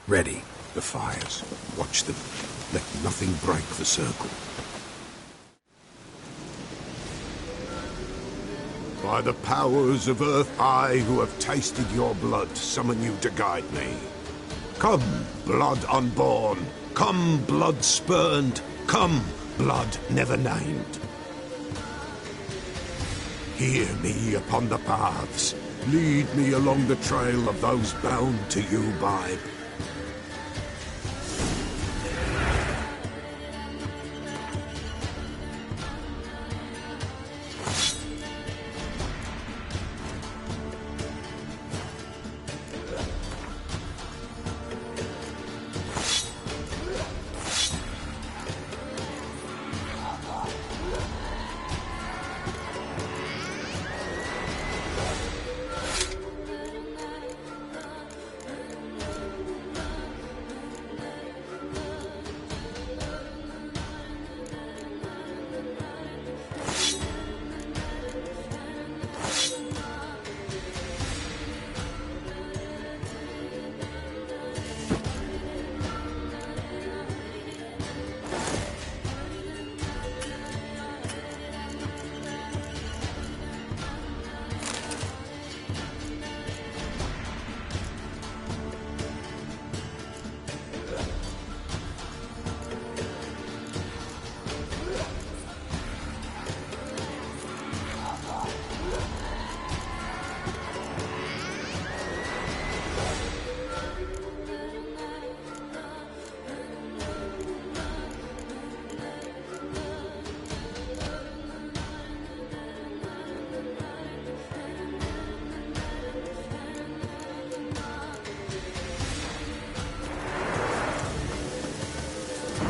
Ready. The fires. Watch them. Let nothing break the circle. By the powers of Earth, I, who have tasted your blood, summon you to guide me. Come, blood unborn. Come, blood spurned. Come, blood never named. Hear me upon the paths. Lead me along the trail of those bound to you by...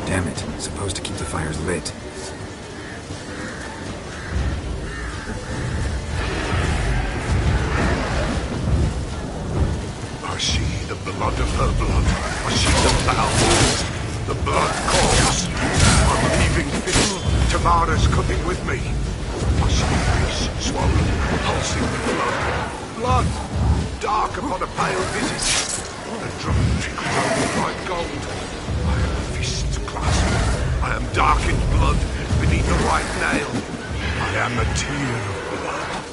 Damn it. Supposed to keep the fires lit. I see the blood of her blood. I see the bowels. The blood calls. I'm leaving fist. Tamara's coming with me. I see face swollen, pulsing with blood. Blood! Dark upon a pale visage. The drop trickles over like gold. I am a fist clasped. I am darkened blood beneath the right nail. I am a tear of blood.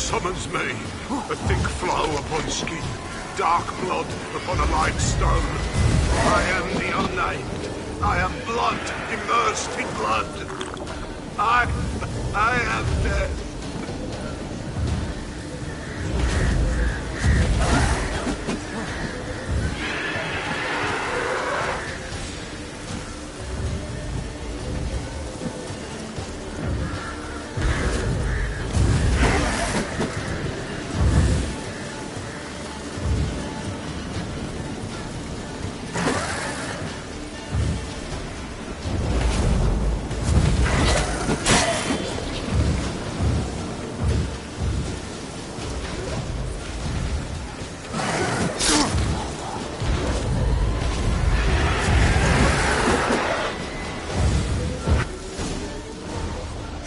summons me. A thick flow upon skin, dark blood upon a light stone. I am the unnamed. I am blood immersed in blood. I am dead.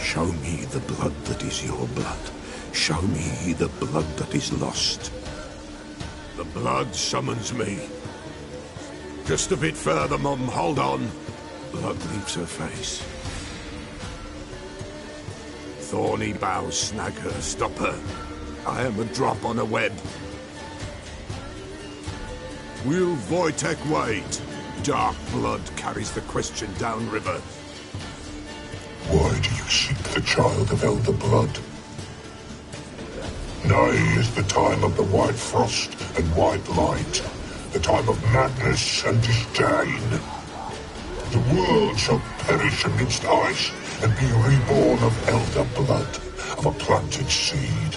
Show me the blood that is your blood. Show me the blood that is lost. The blood summons me. Just a bit further, Mum. Hold on. Blood leaves her face. Thorny boughs snag her. Stop her. I am a drop on a web. Will Wojtek wait? Dark blood carries the question downriver. Why do you seek the child of elder blood? Nigh is the time of the white frost and white light, the time of madness and disdain. The world shall perish amidst ice and be reborn of elder blood, of a planted seed.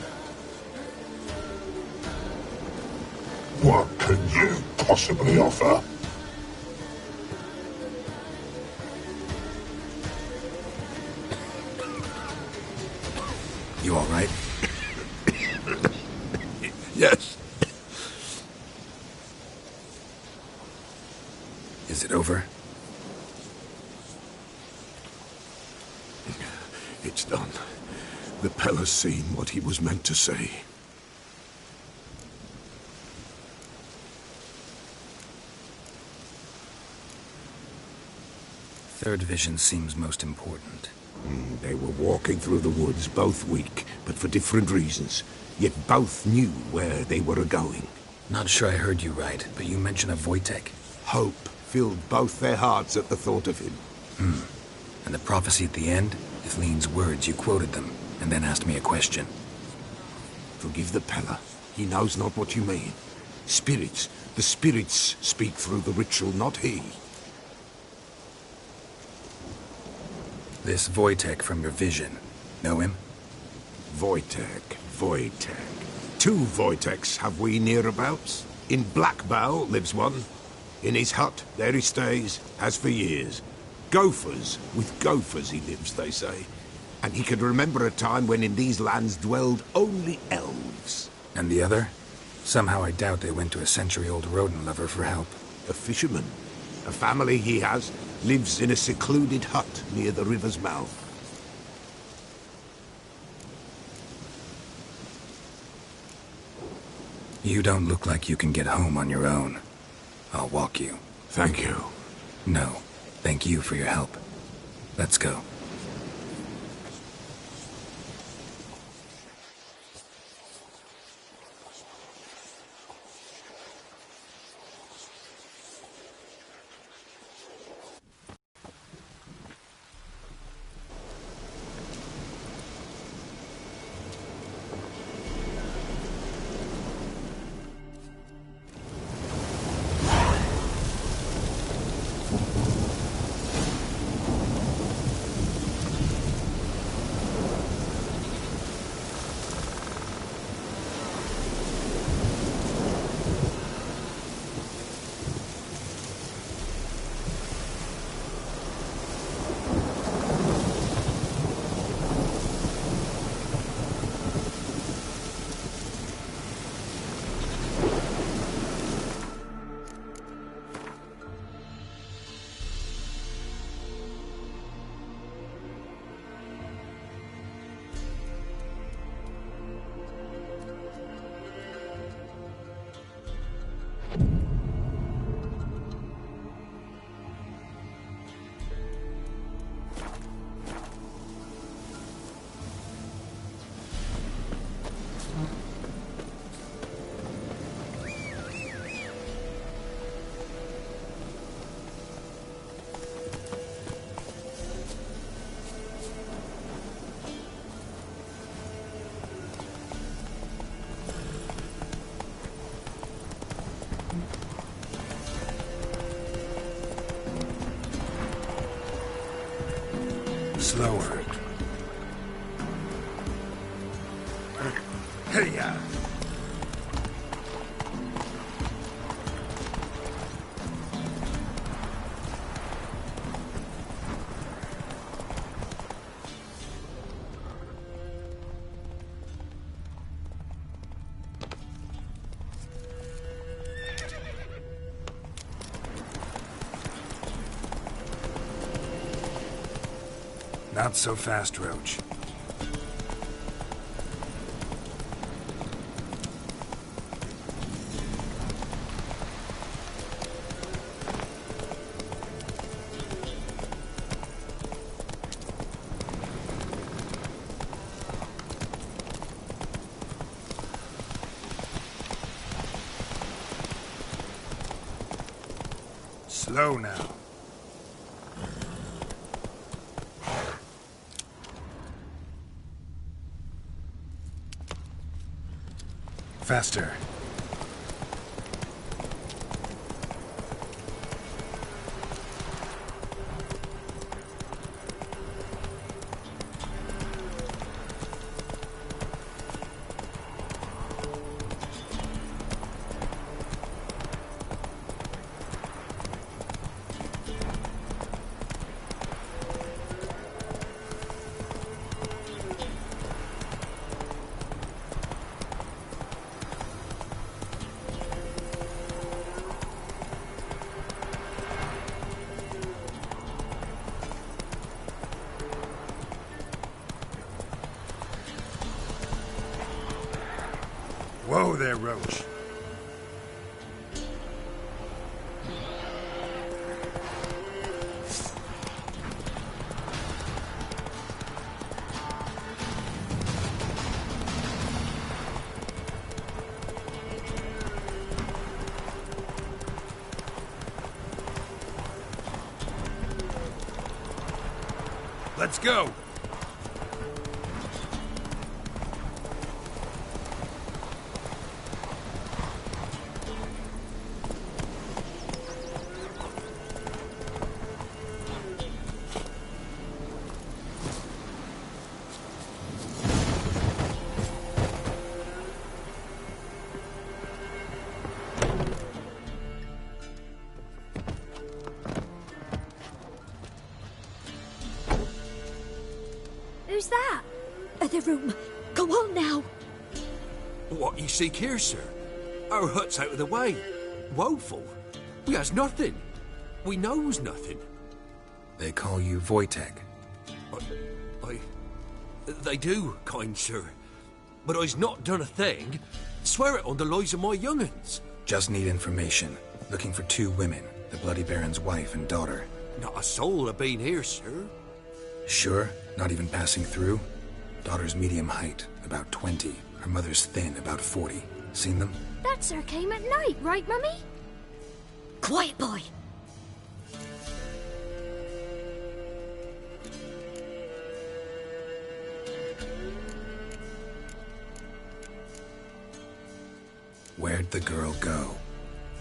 What can you possibly offer? You all right? Yes. Is it over? It's done. The Pella's seen what he was meant to say. Third vision seems most important. They were walking through the woods, both weak, but for different reasons. Yet both knew where they were going. Not sure I heard you right, but you mentioned a Wojtek. Hope filled both their hearts at the thought of him. And the prophecy at the end? Ithleen's words, you quoted them, and then asked me a question. Forgive the Pella. He knows not what you mean. Spirits, the spirits speak through the ritual, not he. This Wojtek from your vision, know him? Wojtek. Two Wojteks have we nearabouts. In Blackbow lives one. In his hut, there he stays, has for years. Gophers, with gophers he lives, they say. And he could remember a time when in these lands dwelled only elves. And the other? Somehow I doubt they went to a century-old rodent lover for help. A fisherman. A family he has lives in a secluded hut near the river's mouth. You don't look like you can get home on your own. I'll walk you. Thank you. No, thank you for your help. Let's go. Slower. Hey-ya! Not so fast, Roach. Slow now. Faster. Whoa there, Roach. Let's go! Who's that? The room. Go on now. What you seek here, sir? Our hut's out of the way. Woeful. We has nothing. We knows nothing. They call you Wojtek. They do, kind sir. But I's not done a thing. Swear it on the lives of my young'uns. Just need information. Looking for 2 women. The Bloody Baron's wife and daughter. Not a soul have been here, sir. Sure? Not even passing through? Daughter's medium height, about 20. Her mother's thin, about 40. Seen them? That sir came at night, right, Mummy? Quiet, boy. Where'd the girl go?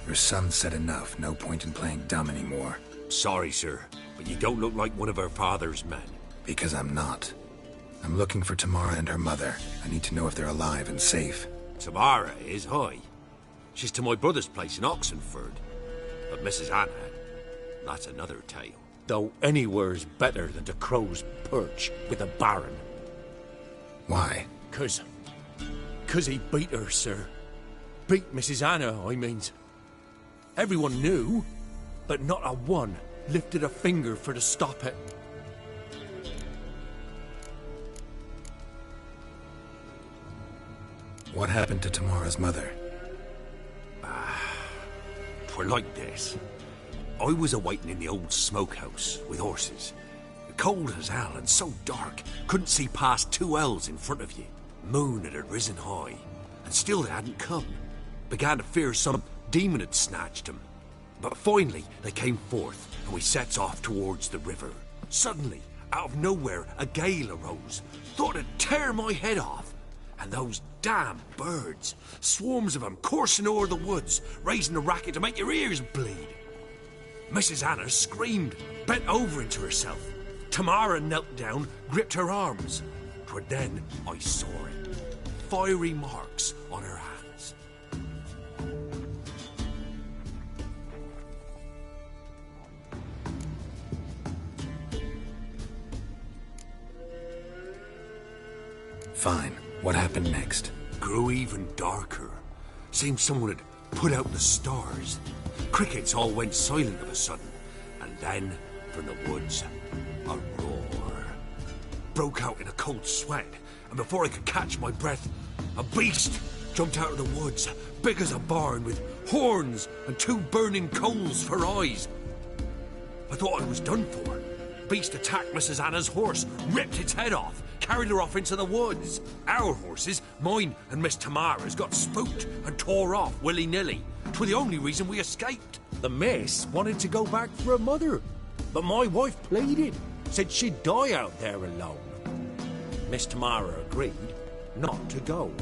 Your son said enough. No point in playing dumb anymore. Sorry, sir, but you don't look like one of our father's men. Because I'm not. I'm looking for Tamara and her mother. I need to know if they're alive and safe. Tamara is high. She's to my brother's place in Oxenford. But Mrs. Anna, that's another tale. Though anywhere's better than the Crow's Perch with a baron. Why? 'Cause he beat her, sir. Beat Mrs. Anna, I means. Everyone knew, but not a one lifted a finger for to stop it. What happened to Tamara's mother? Twere like this. I was awaiting in the old smokehouse with horses. Cold as hell and so dark, couldn't see past 2 ells in front of you. Moon had risen high, and still they hadn't come. Began to fear some demon had snatched them. But finally they came forth, and we sets off towards the river. Suddenly, out of nowhere, a gale arose. Thought it'd tear my head off. And those damn birds, swarms of them coursing o'er the woods, raising a racket to make your ears bleed. Mrs. Anna screamed, bent over into herself. Tamara knelt down, gripped her arms. 'Twere then I saw it. Fiery marks on her hands. Fine. What happened next? Grew even darker. Seemed someone had put out the stars. Crickets all went silent of a sudden. And then, from the woods, a roar. Broke out in a cold sweat, and before I could catch my breath, a beast jumped out of the woods, big as a barn, with horns and 2 burning coals for eyes. I thought I was done for. Beast attacked Mrs. Anna's horse, ripped its head off, carried her off into the woods. Our horses, mine and Miss Tamara's, got spooked and tore off willy-nilly. 'Twere the only reason we escaped. The miss wanted to go back for her mother, but my wife pleaded, said she'd die out there alone. Miss Tamara agreed not to go.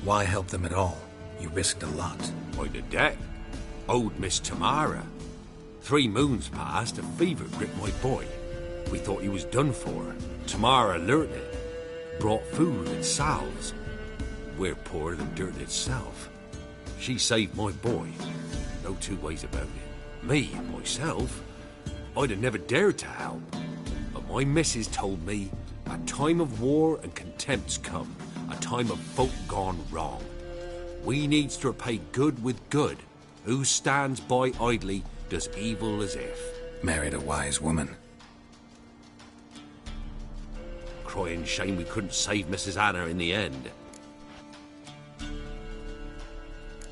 Why help them at all? You risked a lot. By the debt. Owed Miss Tamara. 3 moons passed, a fever gripped my boy. We thought he was done for. Tamara learnt it. Brought food and salves. We're poorer than dirt itself. She saved my boy. No 2 ways about it. Me, myself, I'd have never dared to help. But my missus told me a time of war and contempt's come. A time of folk gone wrong. We needs to repay good with good. Who stands by idly does evil as if. Married a wise woman. Crying shame we couldn't save Mrs. Anna in the end.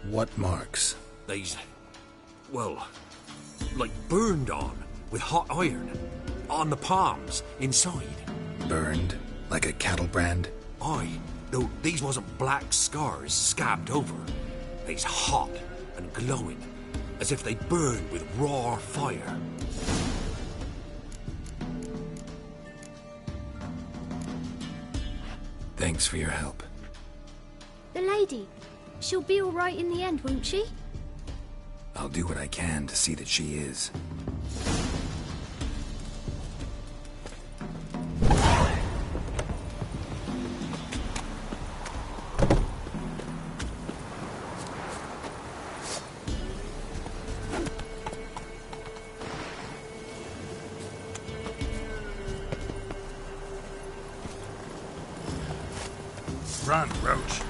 What marks? They's, well, like burned on with hot iron. On the palms, inside. Burned? Like a cattle brand? Aye, though these wasn't black scars scabbed over. They's hot and glowing, as if they burned with raw fire. Thanks for your help. The lady. She'll be all right in the end, won't she? I'll do what I can to see that she is. Run, Roach.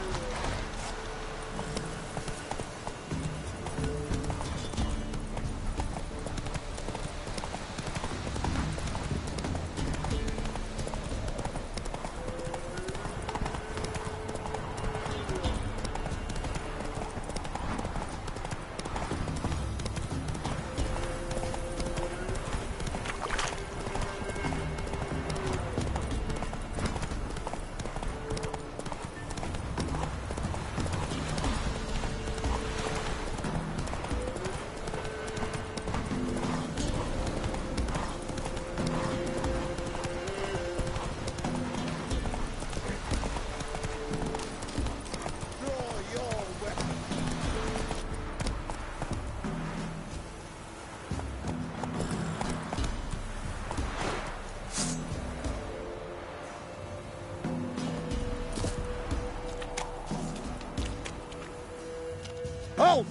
Halt!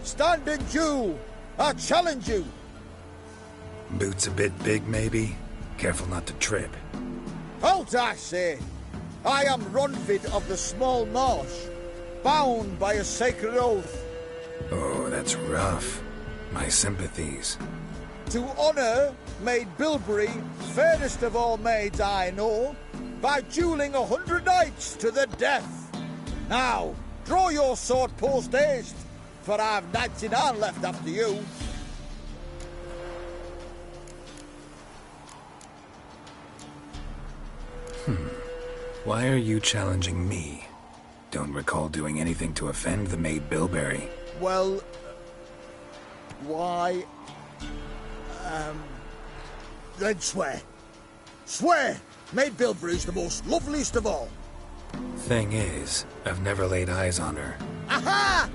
Standing Jew! I challenge you! Boots a bit big, maybe? Careful not to trip. Halt, I say! I am Ronfid of the Small Marsh, bound by a sacred oath. Oh, that's rough. My sympathies. To honour Maid Bilberry, fairest of all maids I know, by duelling 100 knights to the death. Now, draw your sword post haste, for I've 99 left after you. Why are you challenging me? Don't recall doing anything to offend the Maid Bilberry. Well, why... then swear. Swear! Maid Bilberry's the most loveliest of all. Thing is, I've never laid eyes on her. Aha!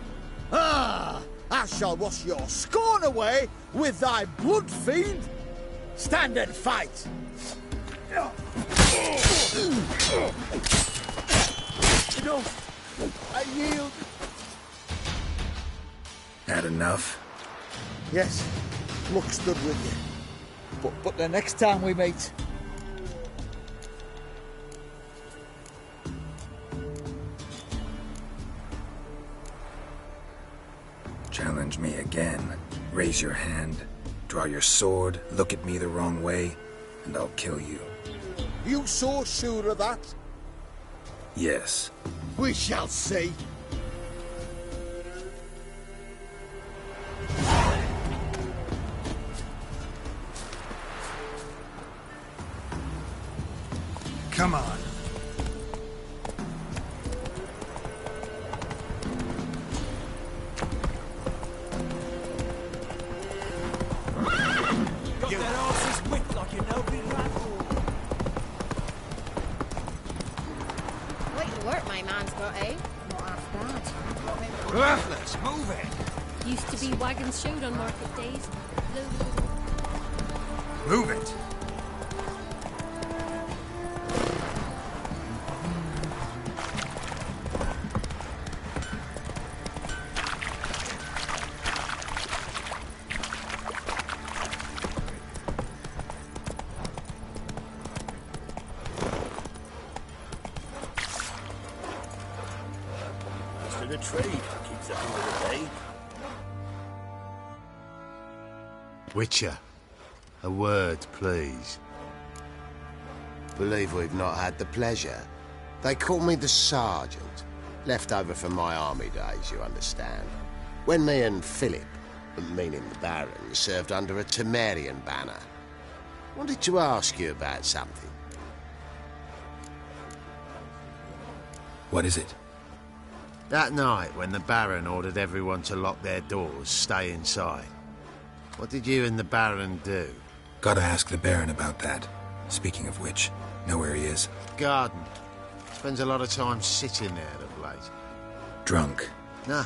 Ah! I shall wash your scorn away with thy blood, fiend. Stand and fight. Enough. I yield. Had enough? Yes, luck stood with you. But the next time we meet... Challenge me again. Raise your hand, draw your sword, look at me the wrong way, and I'll kill you. You so sure of that? Yes. We shall see. Come on. Got that horse's whip like you know big rat. Quite the work my man's got, eh? Not half bad. Worthless, move it! Used to be wagons showed on market days. Move it! The trade keeps up with the day. Witcher, a word, please. Believe we've not had the pleasure. They call me the Sergeant. Left over from my army days, you understand. When me and Philip, meaning the Baron, served under a Temerian banner. Wanted to ask you about something. What is it? That night, when the Baron ordered everyone to lock their doors, stay inside, what did you and the Baron do? Gotta ask the Baron about that. Speaking of which, know where he is? Garden. Spends a lot of time sitting there of late. Drunk. No.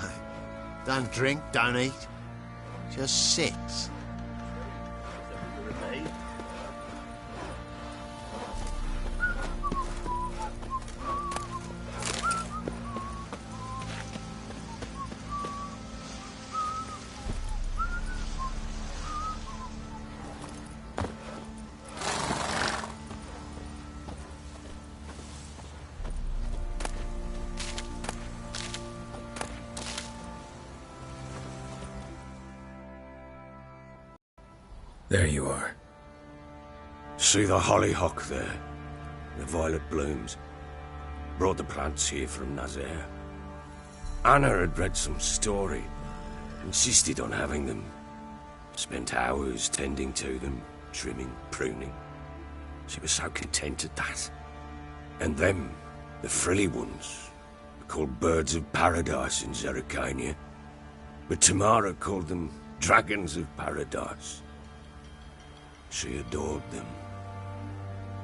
Don't drink, don't eat. Just sits. There you are. See the hollyhock there? The violet blooms. Brought the plants here from Nazaire. Anna had read some story. Insisted on having them. Spent hours tending to them, trimming, pruning. She was so content at that. And them, the frilly ones, are called birds of paradise in Zerrikania. But Tamara called them dragons of paradise. She adored them.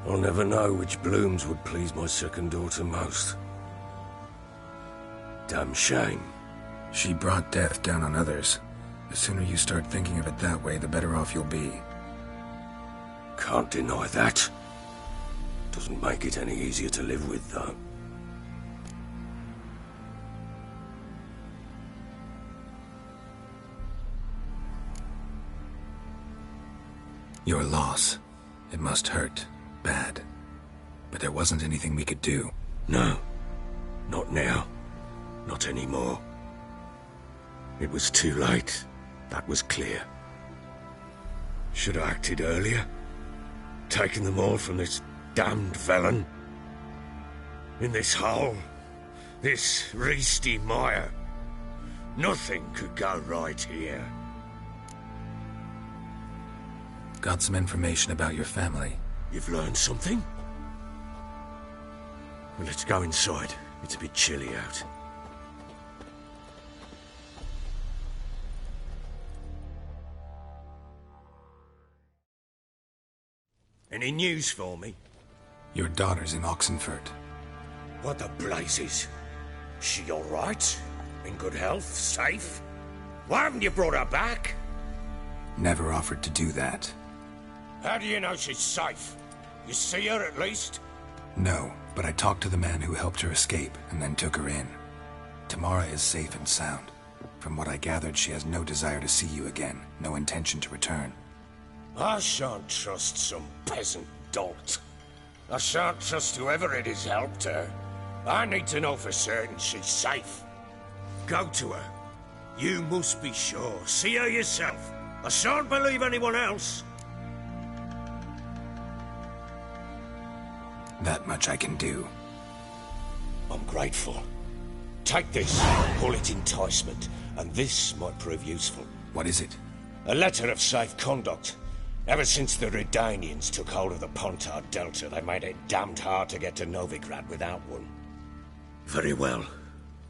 I'll never know which blooms would please my second daughter most. Damn shame. She brought death down on others. The sooner you start thinking of it that way, the better off you'll be. Can't deny that. Doesn't make it any easier to live with, though. Your loss. It must hurt. Bad. But there wasn't anything we could do. No. Not now. Not anymore. It was too late. That was clear. Should have acted earlier. Taken them all from this damned felon. In this hole. This reesty mire. Nothing could go right here. Got some information about your family. You've learned something? Well, let's go inside. It's a bit chilly out. Any news for me? Your daughter's in Oxenfurt. What the blazes? She all right? In good health? Safe? Why haven't you brought her back? Never offered to do that. How do you know she's safe? You see her at least? No, but I talked to the man who helped her escape and then took her in. Tamara is safe and sound. From what I gathered, she has no desire to see you again, no intention to return. I shan't trust some peasant dolt. I shan't trust whoever it is helped her. I need to know for certain she's safe. Go to her. You must be sure. See her yourself. I shan't believe anyone else. That much I can do. I'm grateful. Take this, call it enticement, and this might prove useful. What is it? A letter of safe conduct. Ever since the Redanians took hold of the Pontar Delta, they made it damned hard to get to Novigrad without one. Very well.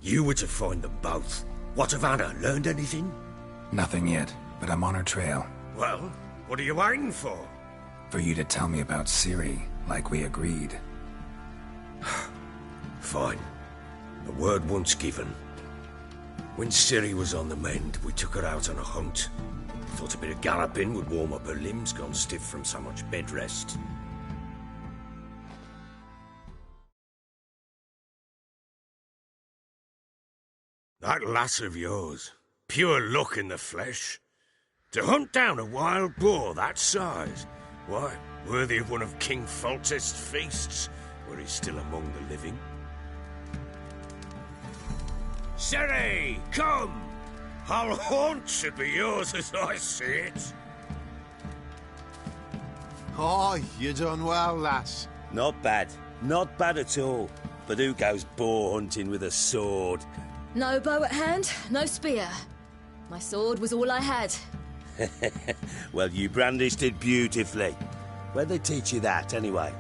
You were to find them both. What of Anna? Learned anything? Nothing yet, but I'm on her trail. Well, what are you waiting for? For you to tell me about Ciri, like we agreed. Fine. The word once given. When Ciri was on the mend, we took her out on a hunt. Thought a bit of galloping would warm up her limbs, gone stiff from so much bed rest. That lass of yours, pure luck in the flesh. To hunt down a wild boar that size, why, worthy of one of King Foltest's feasts, where he's still among the living. Ciri, come! Our haunt should be yours as I see it. Oh, you done well, lass. Not bad. Not bad at all. But who goes boar hunting with a sword? No bow at hand, no spear. My sword was all I had. Well, you brandished it beautifully. Where'd they teach you that, anyway?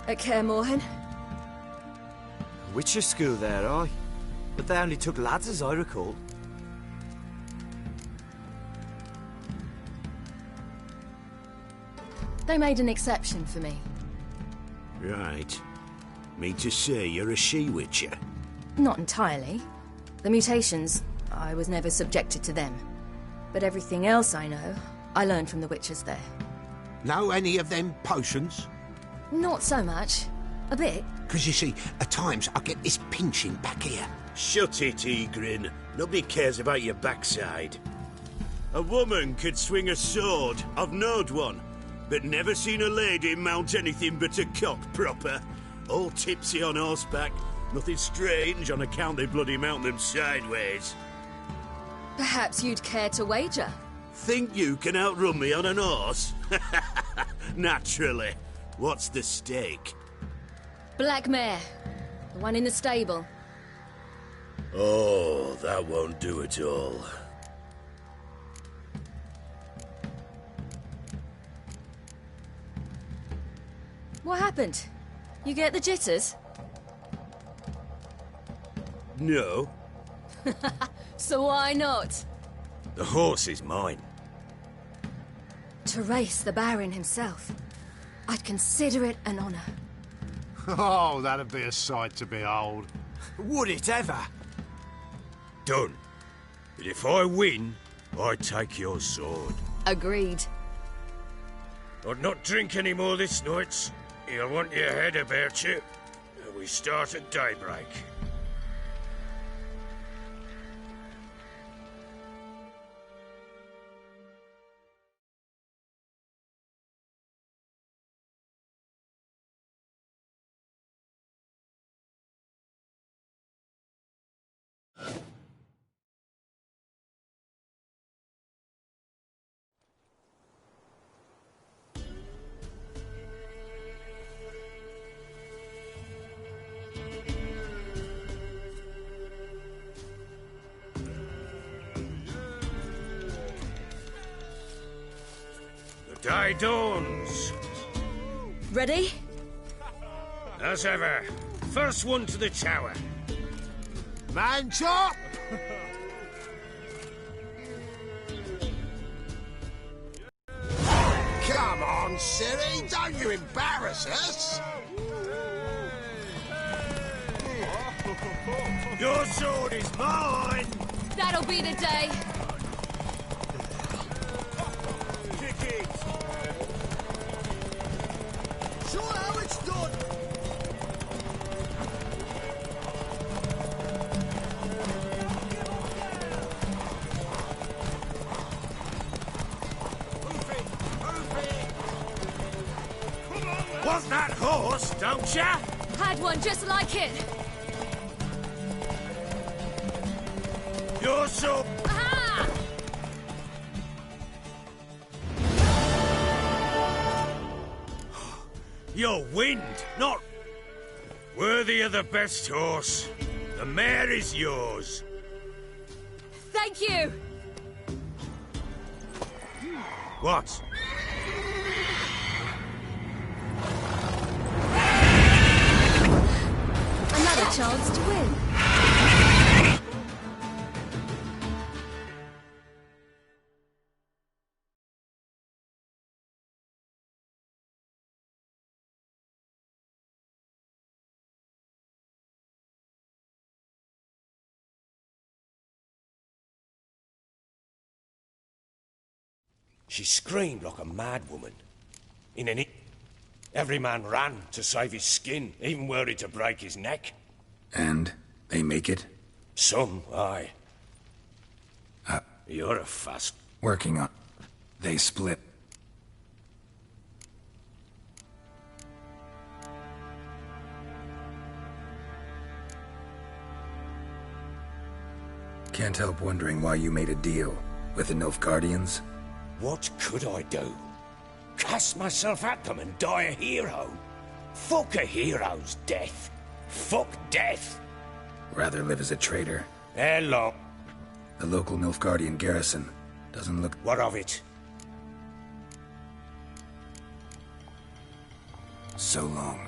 At Kaer Morhen. Witcher school there, aye. But they only took lads, as I recall. They made an exception for me. Right. Mean to say you're a she-witcher? Not entirely. The mutations, I was never subjected to them. But everything else I know, I learned from the witches there. Know any of them potions? Not so much. A bit. Because you see, at times I get this pinching back here. Shut it, Egrin. Nobody cares about your backside. A woman could swing a sword. I've knowed one. But never seen a lady mount anything but a cock proper. All tipsy on horseback. Nothing strange on account they bloody mount them sideways. Perhaps you'd care to wager? Think you can outrun me on an horse? Naturally. What's the stake? Black mare. The one in the stable. Oh, that won't do at all. What happened? You get the jitters? No. So why not? The horse is mine. To race the Baron himself. I'd consider it an honor. Oh, that'd be a sight to behold. Would it ever? Done. But if I win, I take your sword. Agreed. I'd not drink any more this night. You'll want your head about you. We start at daybreak. Day dawns. Ready? As ever. First one to the tower. Man chop! Come on, silly. Don't you embarrass us. Your sword is mine! That'll be the day. Kick it! Show how it's done. Want that horse, don't ya? Had one just like it. Your sword... Aha! Your wind, not... Worthy of the best horse. The mare is yours. Thank you. What? Another chance to win. She screamed like a mad woman. Every man ran to save his skin, even worried to break his neck. And they make it? Some, aye. You're a fast... Working on... They split. Can't help wondering why you made a deal with the Nilfgaardians. What could I do? Cast myself at them and die a hero? Fuck a hero's death. Fuck death. Rather live as a traitor. Hello. The local Nilfgaardian garrison doesn't look... What of it? So long.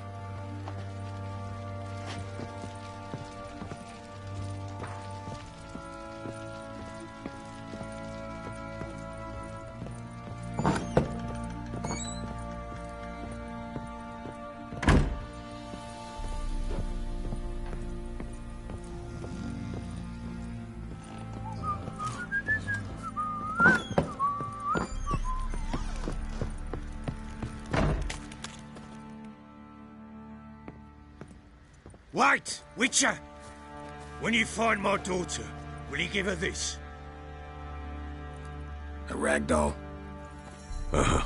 Wait, Witcher! When you find my daughter, will you give her this? A ragdoll? Uh-huh.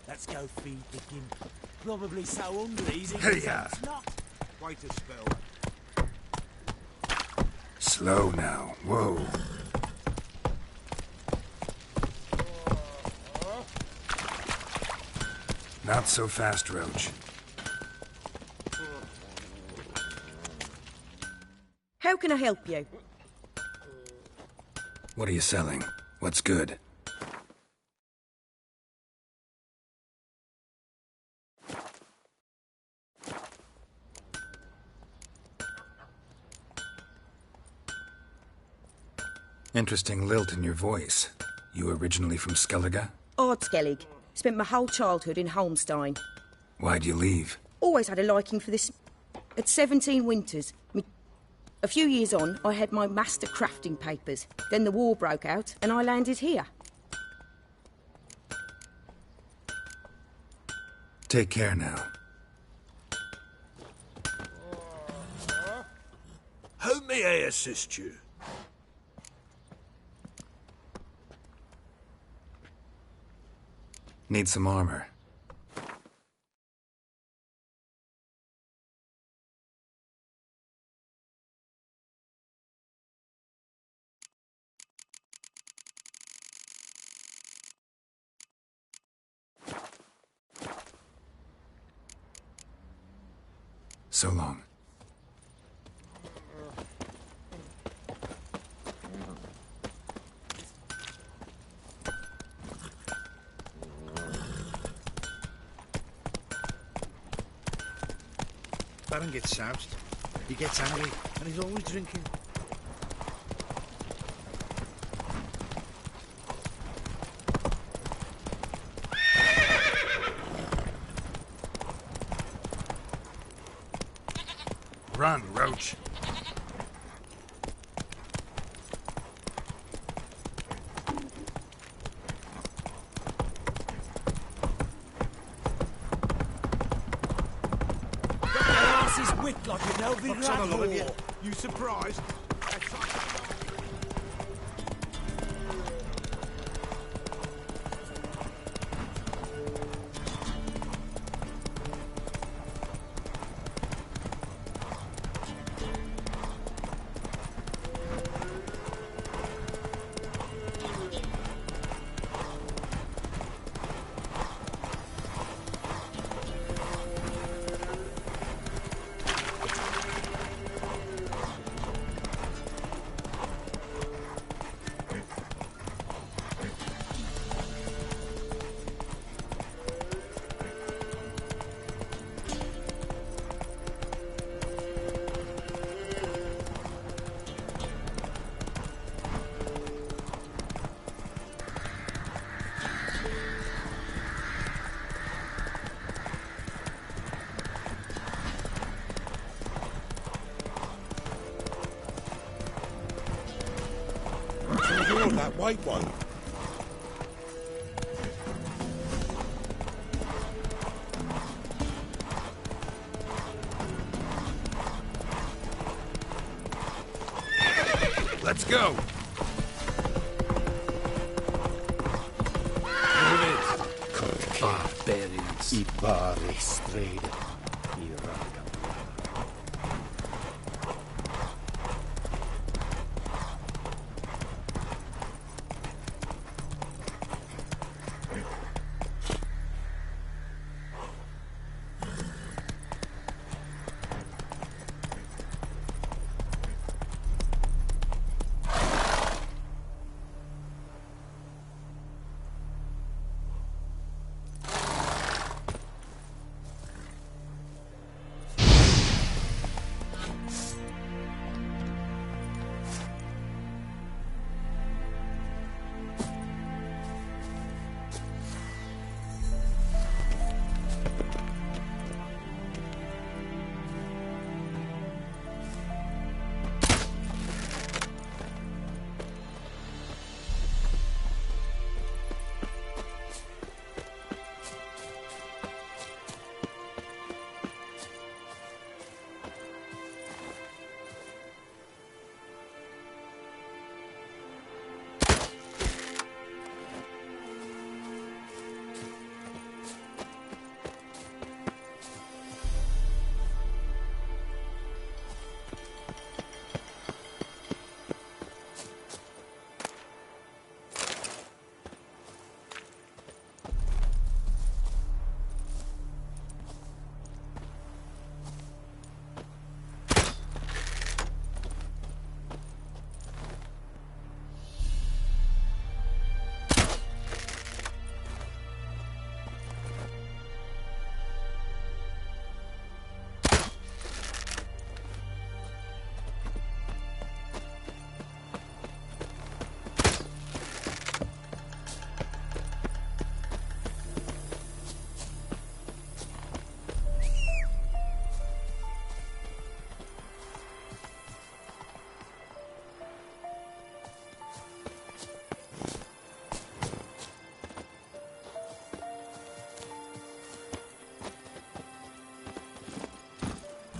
Let's go feed the gimp. Probably so hungry he's in Hey, not. Wait a spell. Slow now. Whoa. Not so fast, Roach. How can I help you? What are you selling? What's good? Interesting lilt in your voice. You originally from Skellige? Ardskellig. Spent my whole childhood in Holmstein. Why'd you leave? Always had a liking for this. At 17 winters. A few years on, I had my master crafting papers. Then the war broke out, and I landed here. Take care now. How may I assist you? Need some armor. So long. Baron gets soused. He gets angry, and he's always drinking. Run, Roach. Wick like an Elvin Rat. You surprised? You're that white one. Let's go! Barbarians. Ibaris trade.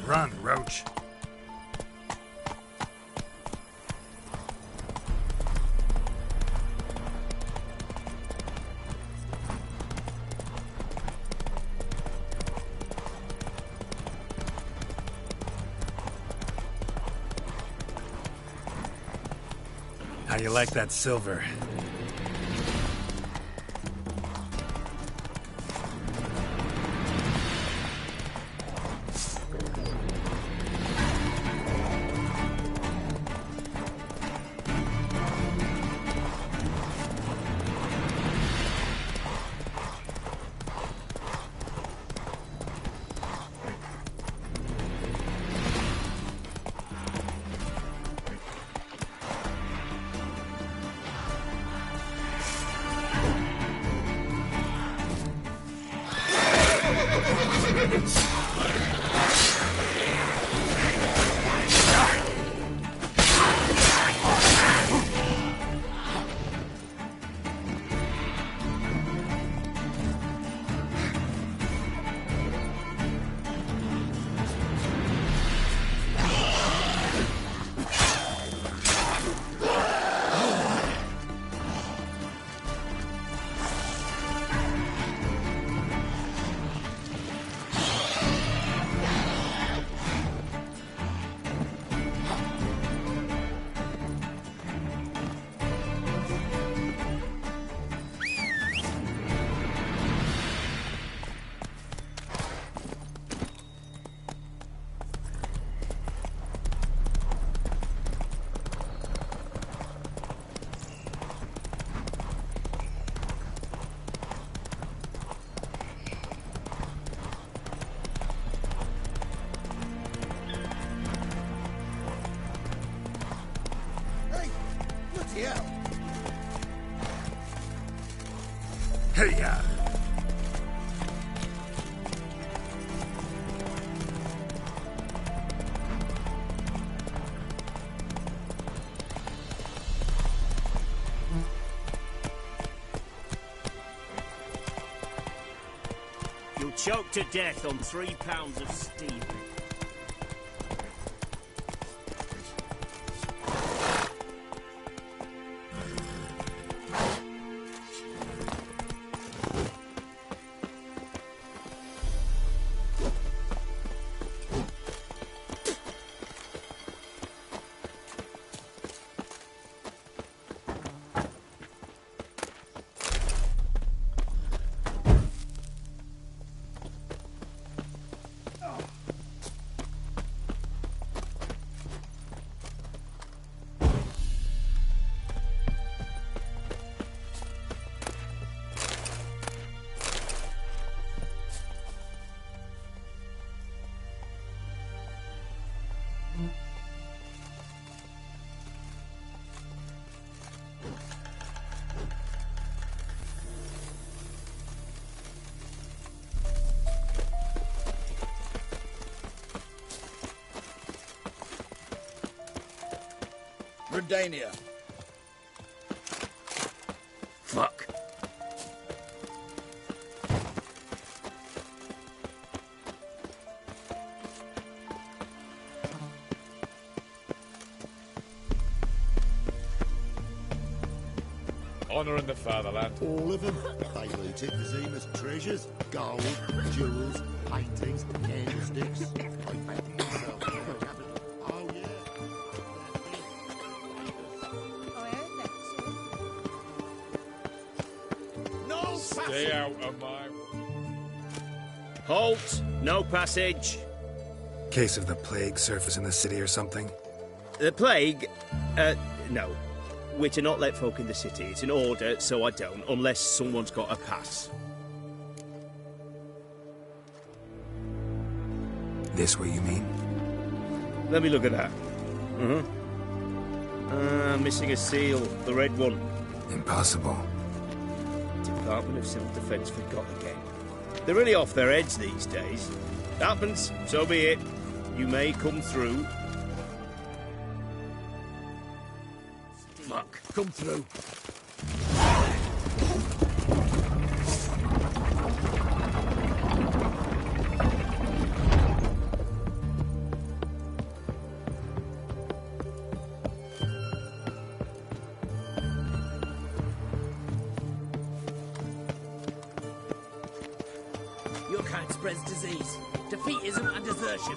Run, Roach. How you like that silver? Hey-ya! You'll choke to death on 3 pounds of steam. Redania. Fuck. Honour in the fatherland. All of them. They looted Zima's treasures, gold, jewels, paintings, candlesticks. Oh, yeah. No Stay out of my... Halt! No passage. Case of the plague surface in the city or something? The plague? No. We're to not let folk in the city. It's an order, so I don't, unless someone's got a pass. This what you mean? Let me look at that. Missing a seal. The red one. Impossible. Department of Civil Defence forgot again. They're really off their heads these days. Happens, so be it. You may come through. Fuck. Come through. Your kind spreads disease, defeatism and desertion.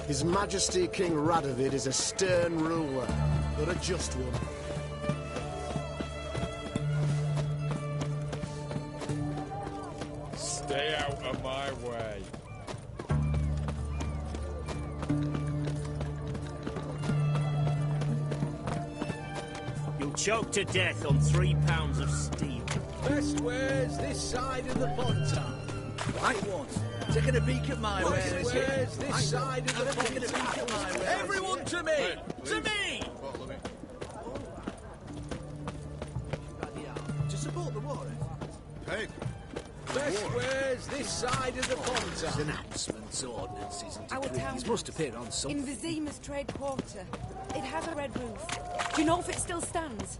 His Majesty King Radovid is a stern ruler, but a just one. Stay out of my way. You'll choke to death on 3 pounds of steel. Best wares this side of the Pontar. Right ones. Taking a peek at my wares. This side of the Pontar. Everyone to me! To me! squares this side of the pond. Announcements, ordinances, and Our decrees townhouse must appear on something. in Vizima's trade quarter. It has a red roof. Do you know if it still stands?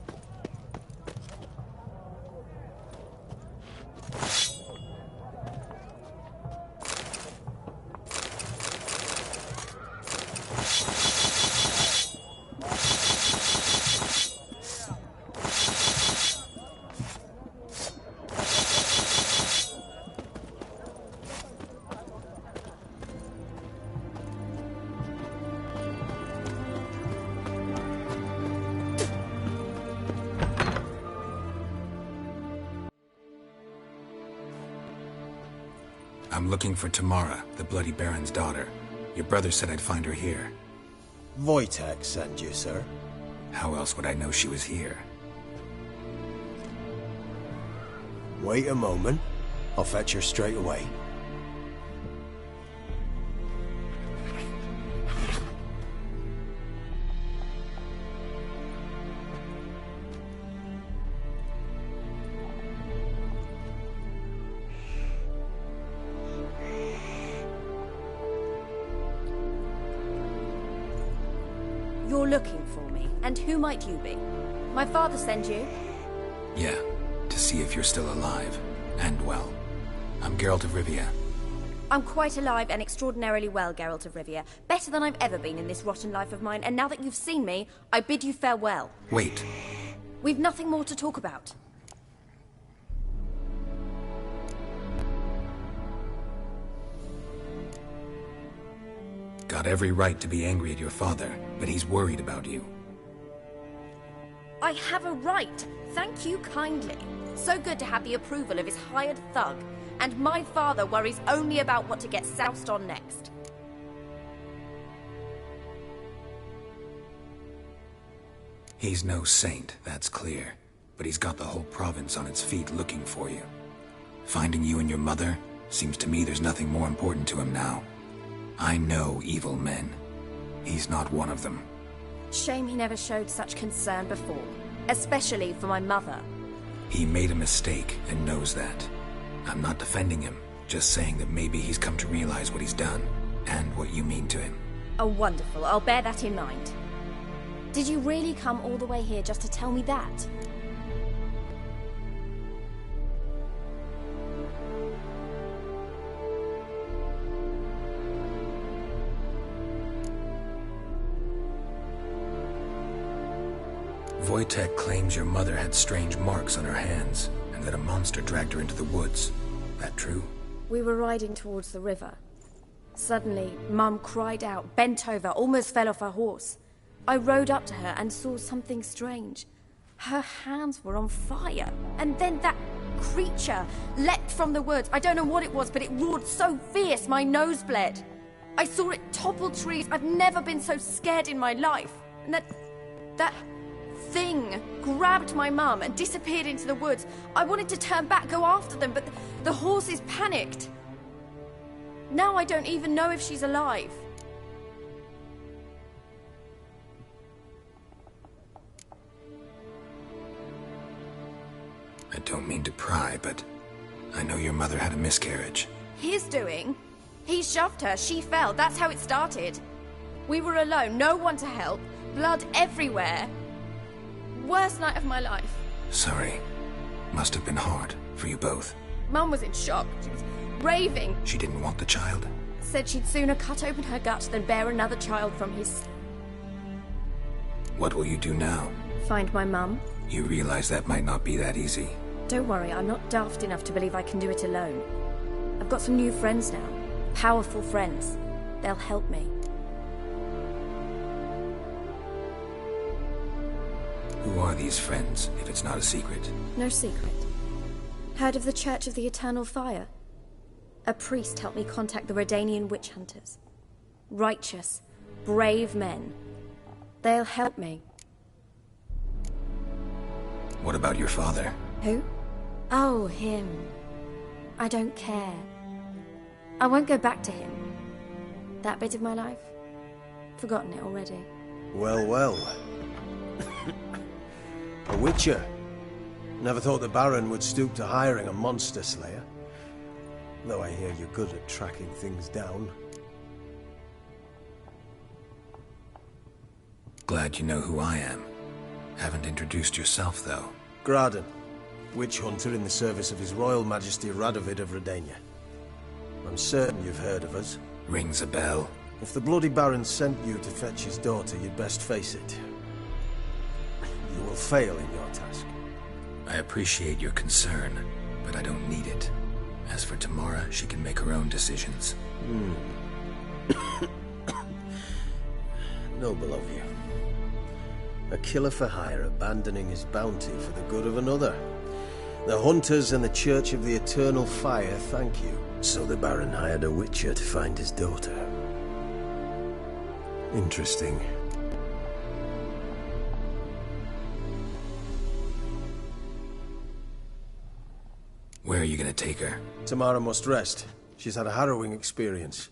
I'm looking for Tamara, the Bloody Baron's daughter. Your brother said I'd find her here. Wojtek sent you, sir. How else would I know she was here? Wait a moment. I'll fetch her straight away. You're looking for me, and who might you be? My father sent you? Yeah, to see if you're still alive, and well. I'm Geralt of Rivia. I'm quite alive and extraordinarily well, Geralt of Rivia. Better than I've ever been in this rotten life of mine, and now that you've seen me, I bid you farewell. Wait. We've nothing more to talk about. Got every right to be angry at your father, but he's worried about you. I have a right. Thank you kindly. So good to have the approval of his hired thug. And my father worries only about what to get soused on next. He's no saint, that's clear. But he's got the whole province on its feet looking for you. Finding you and your mother, seems to me there's nothing more important to him now. I know evil men. He's not one of them. Shame he never showed such concern before. Especially for my mother. He made a mistake and knows that. I'm not defending him, just saying that maybe he's come to realize what he's done, and what you mean to him. Oh, wonderful. I'll bear that in mind. Did you really come all the way here just to tell me that? Wojtek claims your mother had strange marks on her hands, and that a monster dragged her into the woods. That true? We were riding towards the river. Suddenly, Mum cried out, bent over, almost fell off her horse. I rode up to her and saw something strange. Her hands were on fire, and then that creature leapt from the woods. I don't know what it was, but it roared so fierce my nose bled. I saw it topple trees. I've never been so scared in my life. And that thing grabbed my mum and disappeared into the woods. I wanted to turn back, go after them, but the horses panicked. Now I don't even know if she's alive. I don't mean to pry, but I know your mother had a miscarriage. His doing? He shoved her, she fell, that's how it started. We were alone, no one to help, blood everywhere. Worst night of my life. Sorry. Must have been hard for you both. Mum was in shock. She was raving. She didn't want the child? Said she'd sooner cut open her gut than bear another child from his... What will you do now? Find my mum. You realize that might not be that easy. Don't worry, I'm not daft enough to believe I can do it alone. I've got some new friends now. Powerful friends. They'll help me. Who are these friends, if it's not a secret? No secret. Heard of the Church of the Eternal Fire? A priest helped me contact the Redanian witch hunters. Righteous, brave men. They'll help me. What about your father? Who? Oh, him. I don't care. I won't go back to him. That bit of my life? Forgotten it already. Well, well. A witcher. Never thought the Baron would stoop to hiring a monster slayer. Though I hear you're good at tracking things down. Glad you know who I am. Haven't introduced yourself, though. Graden, witch hunter in the service of His Royal Majesty Radovid of Redania. I'm certain you've heard of us. Rings a bell. If the Bloody Baron sent you to fetch his daughter, you'd best face it. You will fail in your task. I appreciate your concern, but I don't need it. As for Tamara, she can make her own decisions. Noble of you. A killer for hire abandoning his bounty for the good of another. The hunters and the Church of the Eternal Fire thank you. So the Baron hired a witcher to find his daughter. Interesting. Where are you gonna take her? Tamara must rest. She's had a harrowing experience.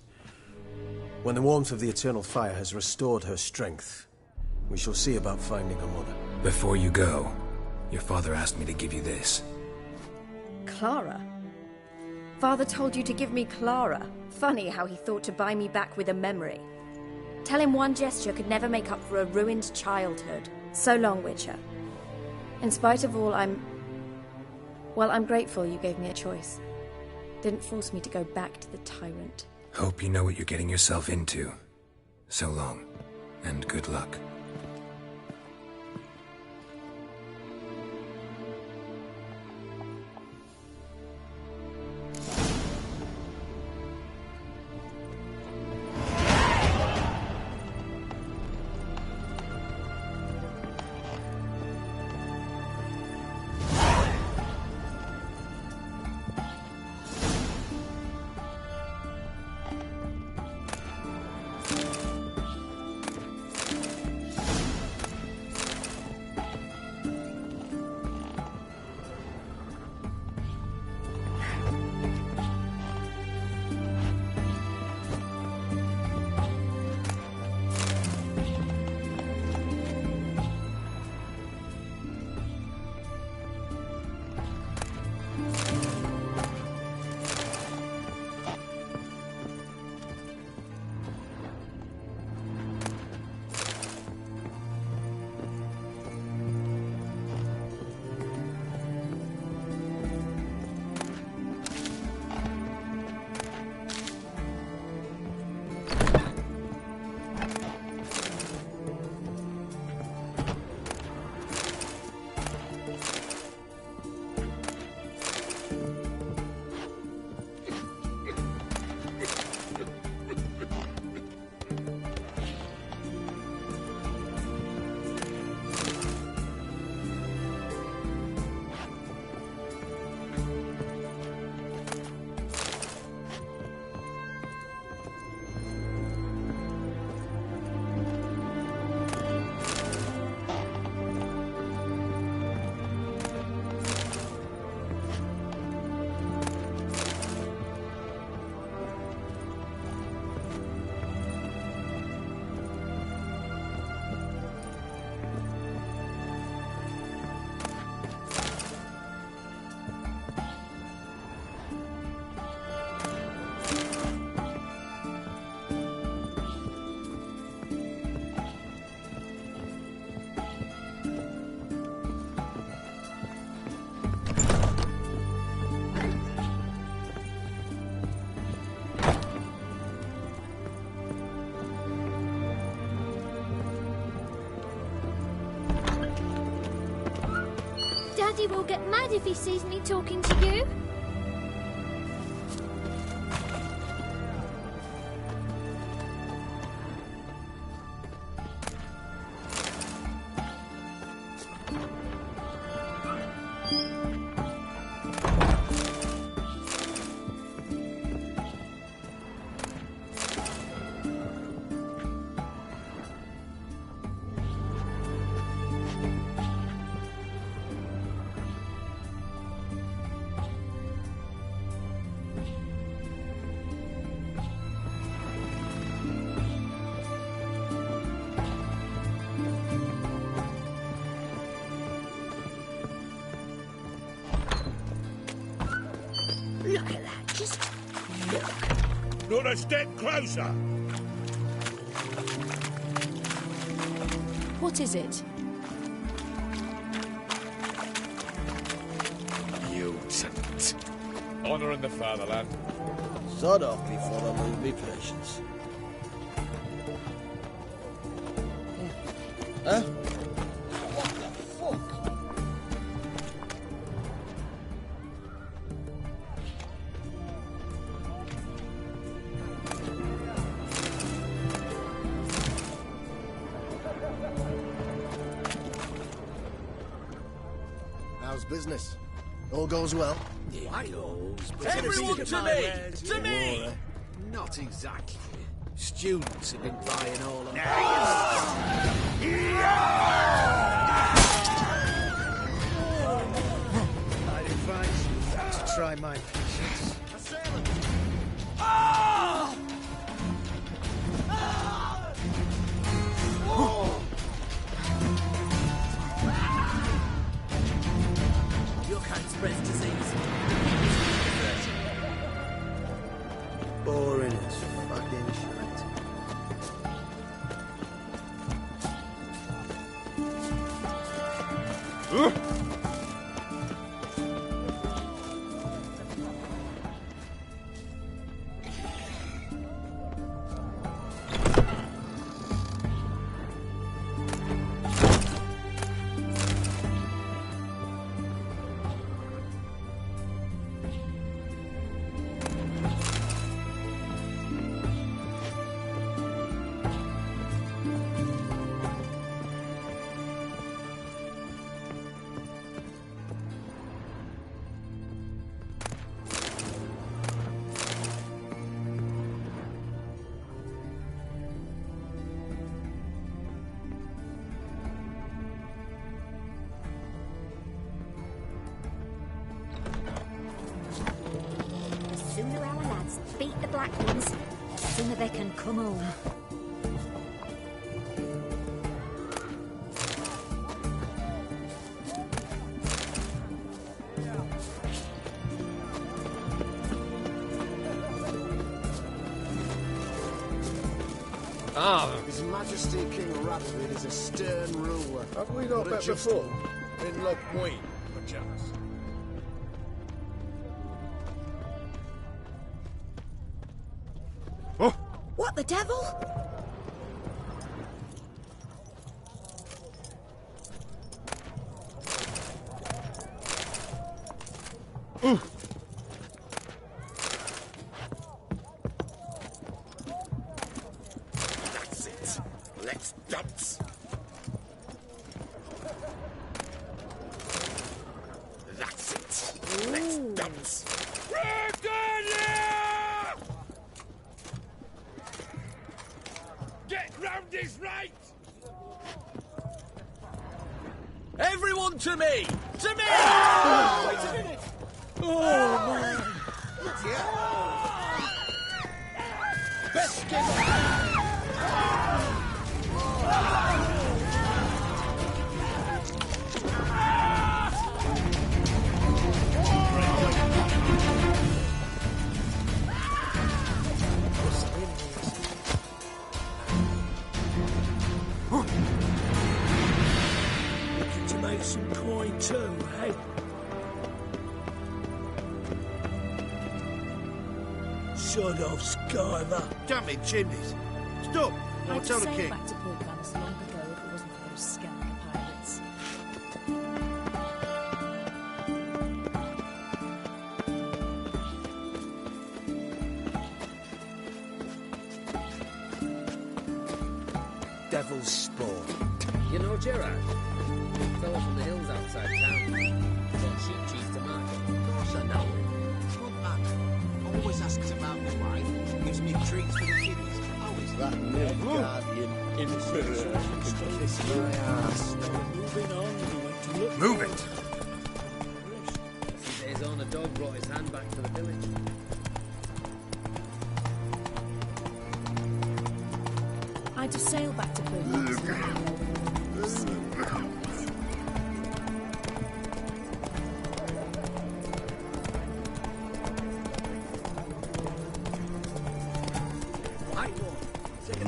When the warmth of the Eternal Fire has restored her strength, we shall see about finding her mother. Before you go, your father asked me to give you this. Clara? Father told you to give me Clara. Funny how he thought to buy me back with a memory. Tell him one gesture could never make up for a ruined childhood. So long, Witcher. In spite of all, I'm grateful you gave me a choice. Didn't force me to go back to the tyrant. Hope you know what you're getting yourself into. So long, and good luck. Daddy will get mad if he sees me talking to you. Not a step closer! What is it? Mutant. Honouring the fatherland. Sod off before I lose me patience. Huh? What the fuck? How's business? All goes well? Everyone to me! To me! Not exactly. Students have been buying all of I'd advise you to try my patience. Your kind spreads disease. boring as fucking shit. The sooner our lads beat the black ones, the sooner they can come home. His Majesty King Radford is a stern ruler. Have we not met before? In Loch Muin, perchance? What the devil? That's it. Let's dance. That's it. Let's dance. Get round his right! Everyone to me! To me! Wait a minute! Oh, man. Best game! Looking to make some coin too, hey? Sod off, Skyver. Damn it, chimneys. Stop! I'll I'd tell the sailed king. back to Port Venice long ago if it wasn't for those skank pirates. Devil's spawn. You know Gerard? Fellow from the hills outside town. Bought sheep cheese to market. Of course I know him. Good man. Always asks about my wife. Gives me treats for the kiddies. Always That Nilfgaardian inferior can kiss my ass. Moving on, we went to look. Move it! His owner dog brought his hand back to the village. I'd to sail back to Port Venice.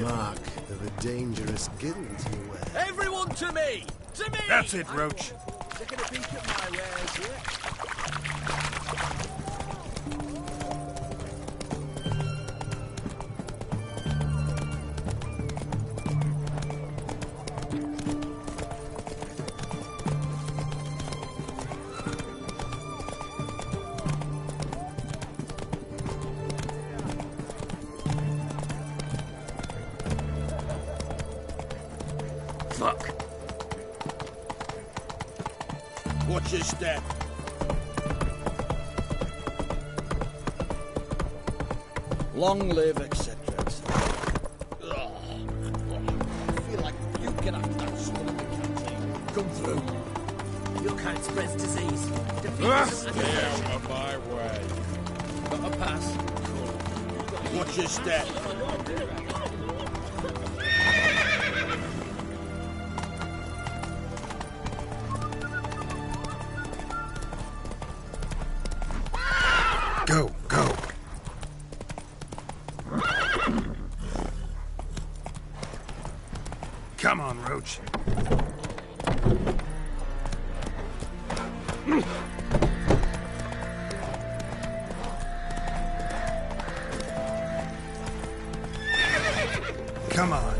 mark of a dangerous guild you wear. Everyone to me! To me! That's it, Roach. Taking a peek at my wares, yeah? Fuck. Watch your step. Long live, etc., etc. I feel like puking after that swallow in the canteen. Come through. Your kind spreads disease. Stay out of my way. Got a pass. Watch your step. Go, go. Come on, Roach. Come on.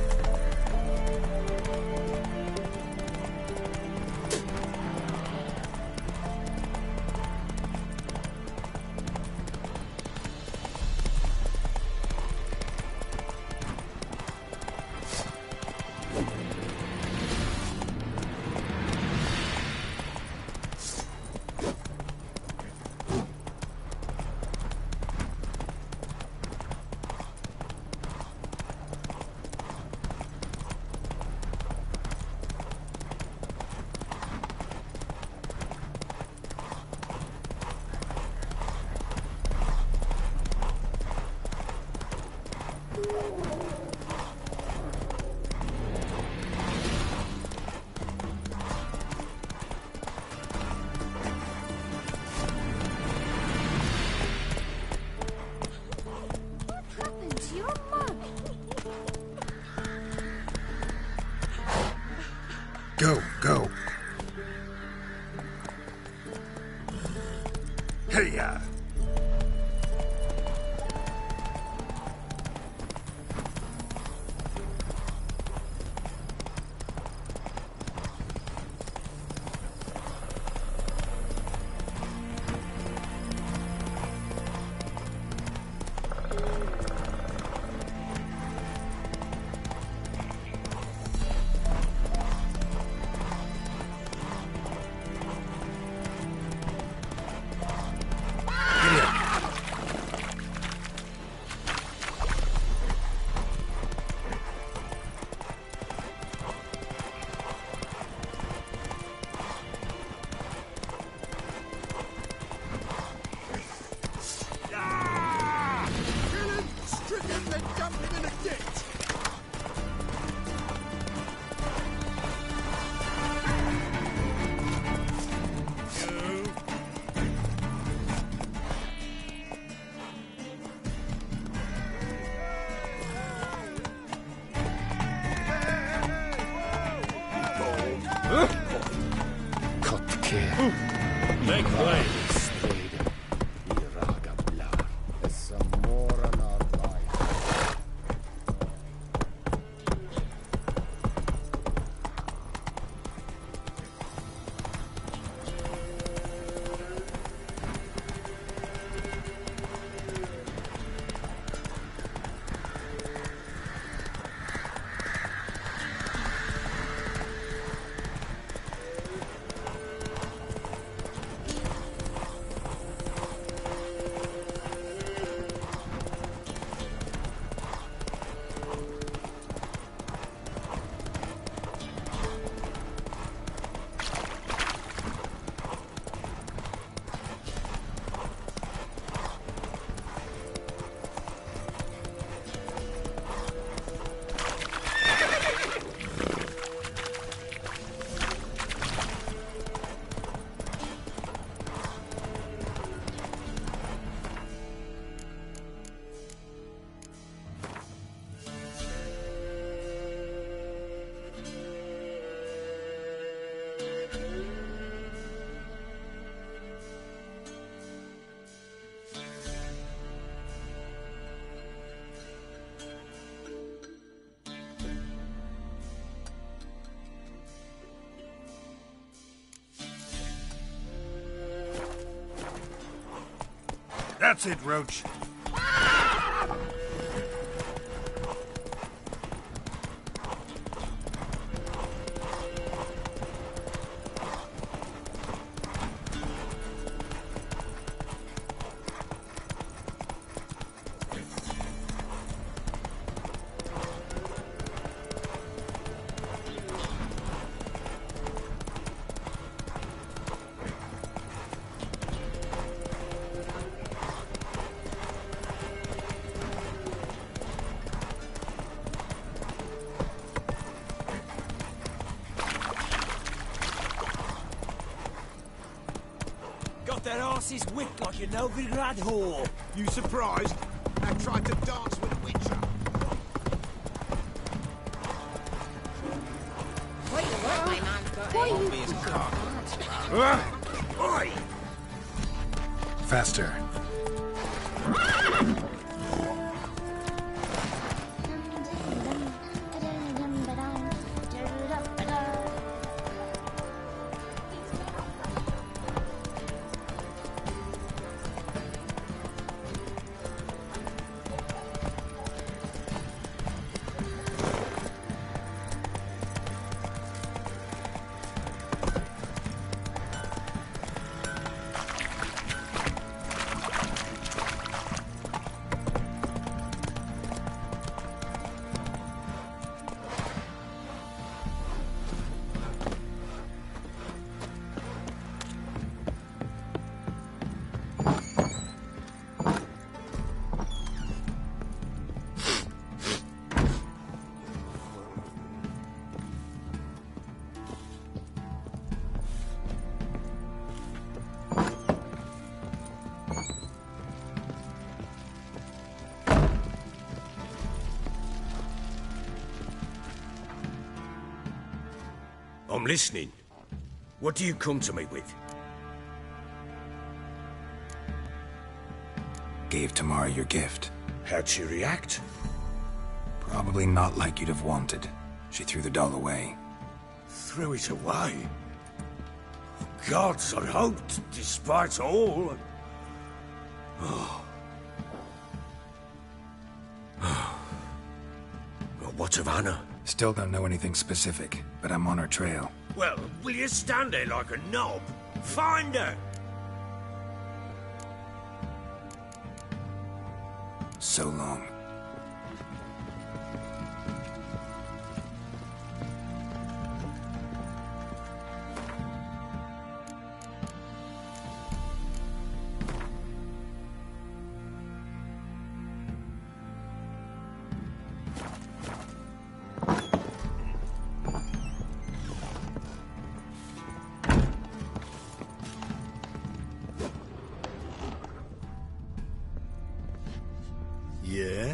Go, go. Hey-ya. Make way. That's it, Roach. That arse's whipped like a Novigrad whore. You surprised? I tried to dance with a witcher. Quite the work my man's got. Oi! Faster. I'm listening. What do you come to me with? Gave Tamara your gift. How'd she react? Probably not like you'd have wanted. She threw the doll away. Threw it away? Gods, I hoped, despite all. Oh. Well, what of Anna? Still don't know anything specific, but I'm on her trail. Well, will you stand there like a knob? Find her! So long. Yeah?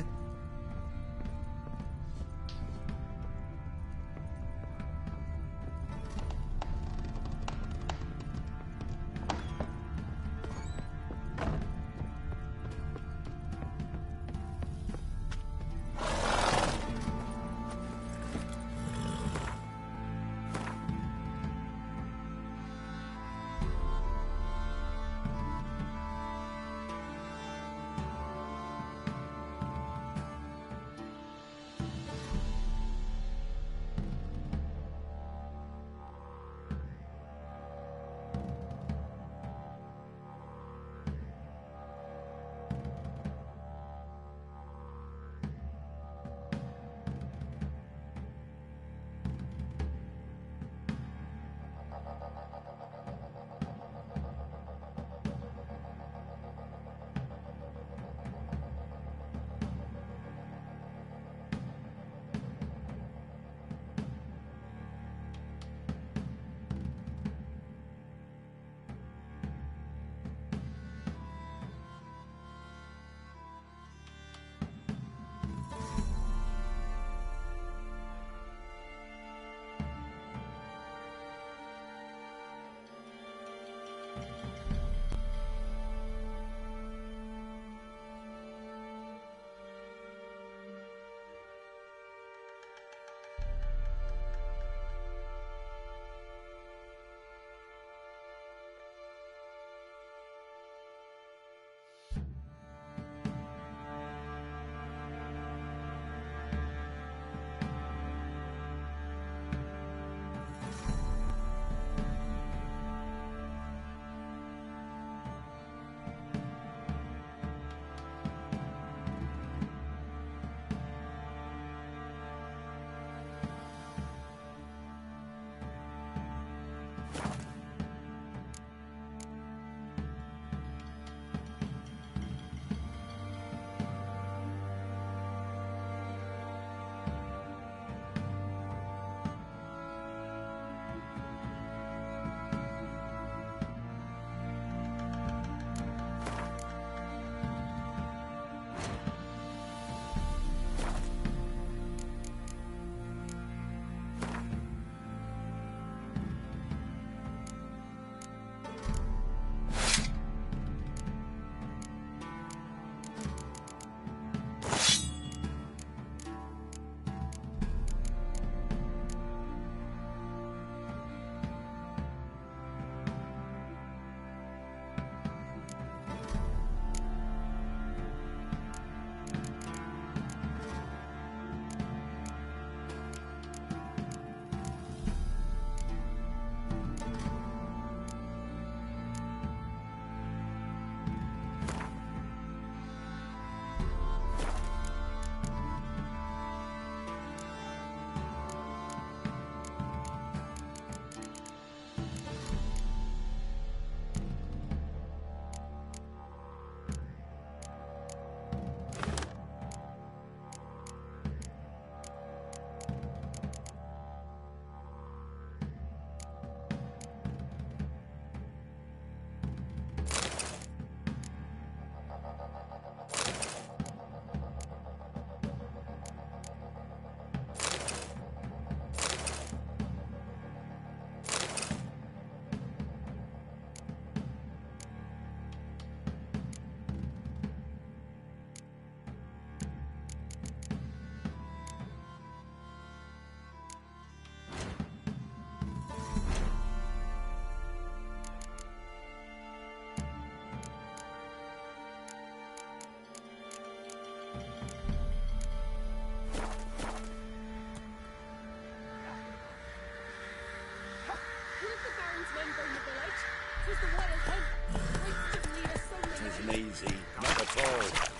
easy. Not at all.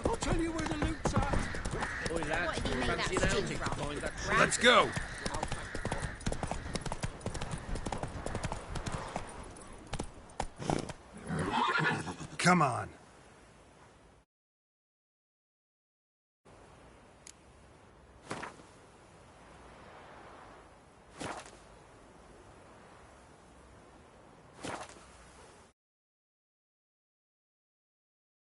I'll tell you where the loot's at. Oi, lads, fancy an outing to find that treasure? Let's go. Come on.